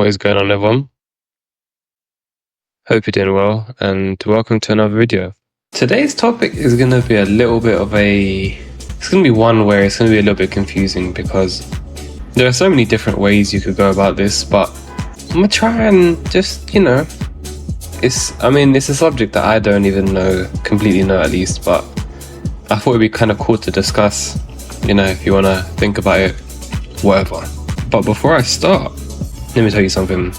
What is going on, everyone? Hope you're doing well, and welcome to another video. Today's topic is going to be a little bit of it's going to be one where it's going to be a little bit confusing because there are so many different ways you could go about this, but I'm going to try and just, it's a subject that I don't even completely know at least, but I thought it'd be kind of cool to discuss, if you want to think about it, whatever. But before I start, let me tell you something.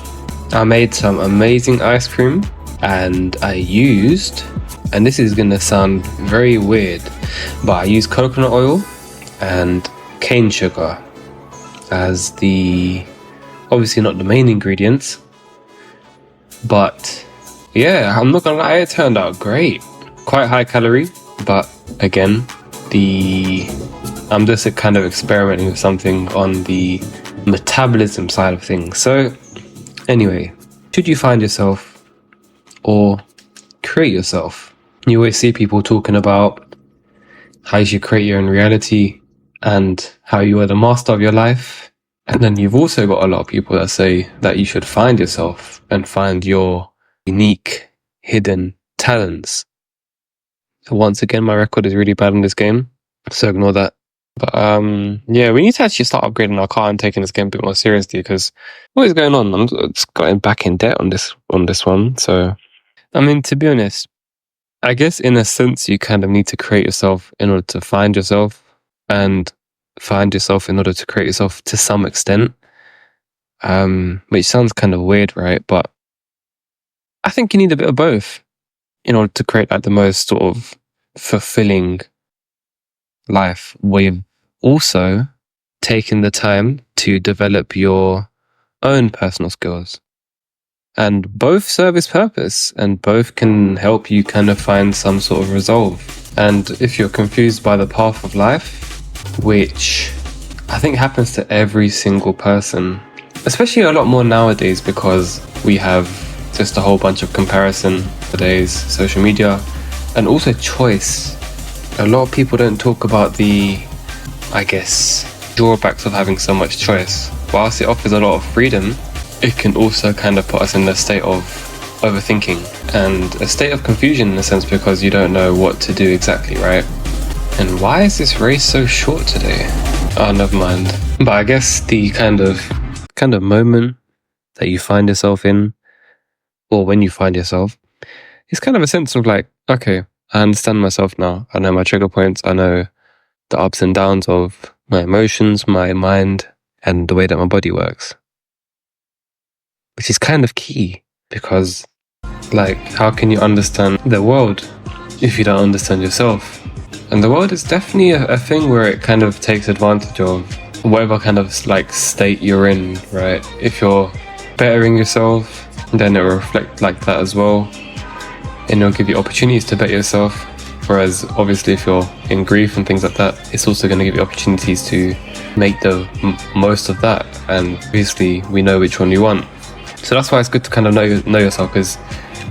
I made some amazing ice cream and I used, and this is gonna sound very weird, but I used coconut oil and cane sugar as obviously not the main ingredients, but yeah, I'm not gonna lie, it turned out great. Quite high calorie, but again, I'm just kind of experimenting with something on the metabolism side of things. So anyway, should you find yourself or create yourself? You always see people talking about how you should create your own reality and how you are the master of your life. And then you've also got a lot of people that say that you should find yourself and find your unique hidden talents. So once again, my record is really bad in this game, so ignore that. But yeah, we need to actually start upgrading our car and taking this game a bit more seriously, because what is going on? I'm just getting back in debt on this one. So, to be honest, I guess in a sense you kind of need to create yourself in order to find yourself, and find yourself in order to create yourself to some extent. Which sounds kind of weird, right? But I think you need a bit of both in order to create like the most sort of fulfilling life, with also taking the time to develop your own personal skills. And both serve its purpose, and both can help you kind of find some sort of resolve. And if you're confused by the path of life, which I think happens to every single person, especially a lot more nowadays because we have just a whole bunch of comparison nowadays, social media, and also choice. A lot of people don't talk about the, drawbacks of having so much choice. Whilst it offers a lot of freedom, it can also kind of put us in a state of overthinking and a state of confusion in a sense, because you don't know what to do exactly, right? And why is this race so short today? Oh, never mind. But I guess the kind of moment that you find yourself in, or when you find yourself, is kind of a sense of like, okay, I understand myself now. I know my trigger points. I know the ups and downs of my emotions, my mind, and the way that my body works. Which is kind of key, because how can you understand the world if you don't understand yourself? And the world is definitely a thing where it kind of takes advantage of whatever kind of state you're in, right? If you're bettering yourself, then it will reflect like that as well. And it'll give you opportunities to better yourself. Whereas obviously if you're in grief and things like that, it's also going to give you opportunities to make the most of that. And obviously we know which one you want. So that's why it's good to kind of know yourself, because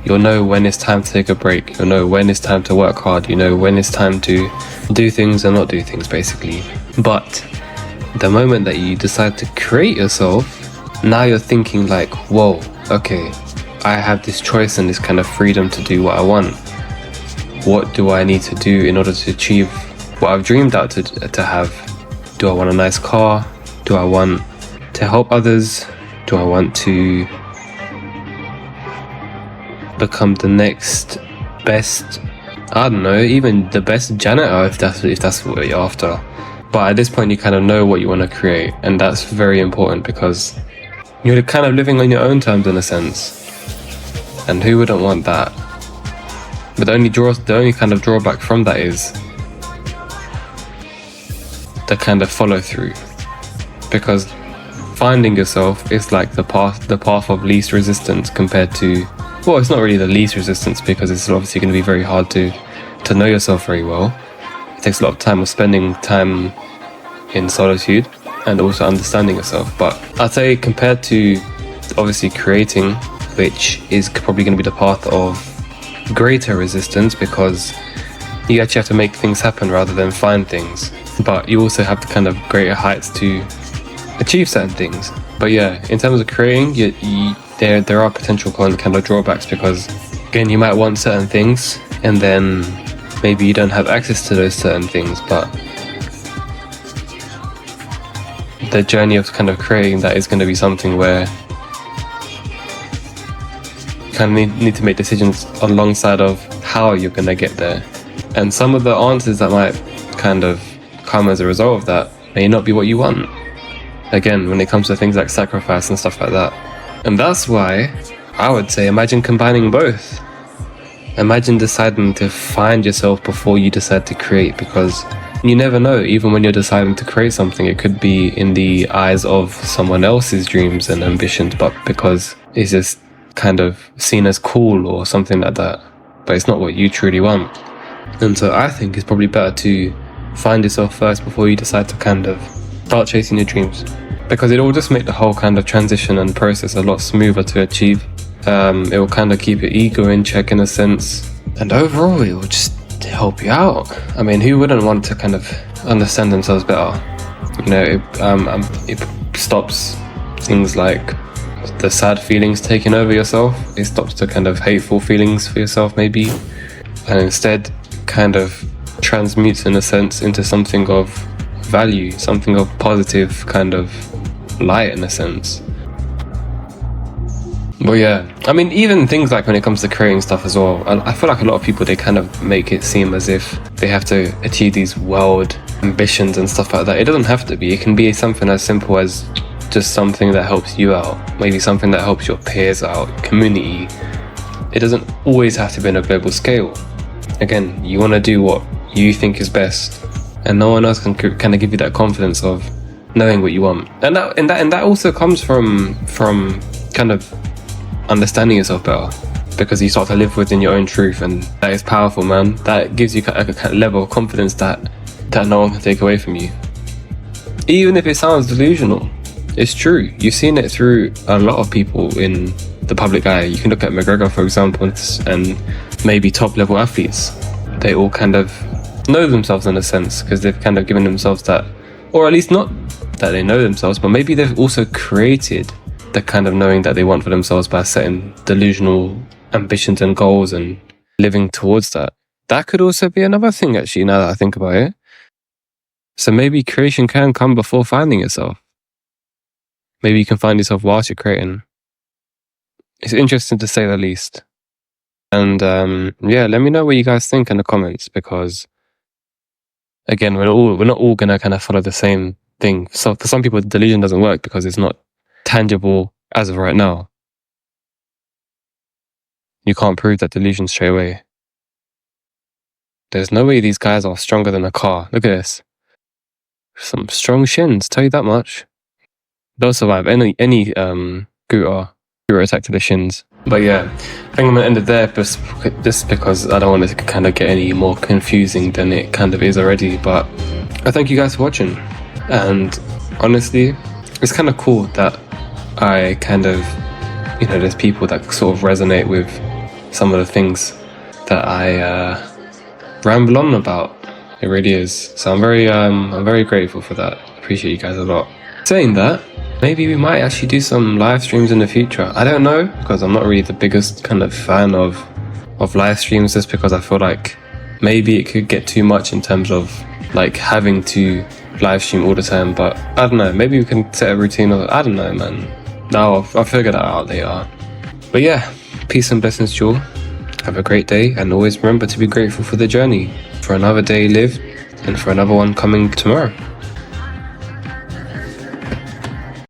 you'll know when it's time to take a break. You'll know when it's time to work hard. You know when it's time to do things and not do things, basically. But the moment that you decide to create yourself, now you're thinking like, whoa, okay, I have this choice and this kind of freedom to do what I want. What do I need to do in order to achieve what I've dreamed out to have? Do I want a nice car? Do I want to help others? Do I want to become the next best, I don't know, even the best janitor, if that's what you're after? But at this point you kind of know what you want to create, and that's very important, because you're kind of living on your own terms in a sense. And who wouldn't want that? But the only kind of drawback from that is the kind of follow through, because finding yourself is like the path of least resistance compared to, well, it's not really the least resistance, because it's obviously going to be very hard to know yourself very well. It takes a lot of time of spending time in solitude and also understanding yourself. But I'd say compared to obviously creating, which is probably going to be the path of greater resistance, because you actually have to make things happen rather than find things. But you also have the kind of greater heights to achieve certain things. But yeah, in terms of creating, there are potential kind of drawbacks, because again, you might want certain things and then maybe you don't have access to those certain things, but the journey of kind of creating that is going to be something where you kind of need to make decisions alongside of how you're going to get there. And some of the answers that might kind of come as a result of that may not be what you want. Again, when it comes to things like sacrifice and stuff like that. And that's why I would say imagine combining both. Imagine deciding to find yourself before you decide to create, because you never know, even when you're deciding to create something, it could be in the eyes of someone else's dreams and ambitions, but because it's just kind of seen as cool or something like that, but it's not what you truly want. And so I think it's probably better to find yourself first before you decide to kind of start chasing your dreams, because it will just make the whole kind of transition and process a lot smoother to achieve. It will kind of keep your ego in check in a sense, and overall it will just help you out. I mean, who wouldn't want to kind of understand themselves better? You know, it stops things like the sad feelings taking over yourself. It stops the kind of hateful feelings for yourself maybe, and instead kind of transmutes in a sense into something of value, something of positive kind of light in a sense. But yeah, I mean, even things like when it comes to creating stuff as well, I feel like a lot of people, they kind of make it seem as if they have to achieve these world ambitions and stuff like that. It doesn't have to be. It can be something as simple as just something that helps you out, maybe something that helps your peers out, community. It doesn't always have to be on a global scale. Again, you want to do what you think is best, and no one else can kind of give you that confidence of knowing what you want. And that also comes from kind of understanding yourself better, because you start to live within your own truth, and that is powerful, man. That gives you a kind of level of confidence that no one can take away from you. Even if it sounds delusional, it's true. You've seen it through a lot of people in the public eye. You can look at McGregor, for example, and maybe top level athletes. They all kind of know themselves in a sense, because they've kind of given themselves that, or at least not that they know themselves, but maybe they've also created the kind of knowing that they want for themselves by setting delusional ambitions and goals and living towards that. That could also be another thing, actually, now that I think about it. So maybe creation can come before finding yourself. Maybe you can find yourself whilst you're creating. It's interesting to say the least. And yeah, let me know what you guys think in the comments, because again, we're not all gonna kind of follow the same thing. So for some people, the delusion doesn't work because it's not tangible as of right now. You can't prove that delusion straight away. There's no way these guys are stronger than a car. Look at this. Some strong shins, tell you that much. They'll survive any Guru attack to the shins. But yeah, I think I'm gonna end it there just because I don't want it to kind of get any more confusing than it kind of is already. But I thank you guys for watching, and honestly, it's kind of cool that I kind of, you know, there's people that sort of resonate with some of the things that I ramble on about. It really is. So I'm very grateful for that. Appreciate you guys a lot. Saying that, maybe we might actually do some live streams in the future. I don't know, because I'm not really the biggest kind of fan of live streams, just because I feel like maybe it could get too much in terms of like having to live stream all the time. But I don't know, maybe we can set a routine of, I don't know, man. Now I'll figure that out later. But yeah, peace and blessings to you all. Have a great day, and always remember to be grateful for the journey, for another day lived, and for another one coming tomorrow.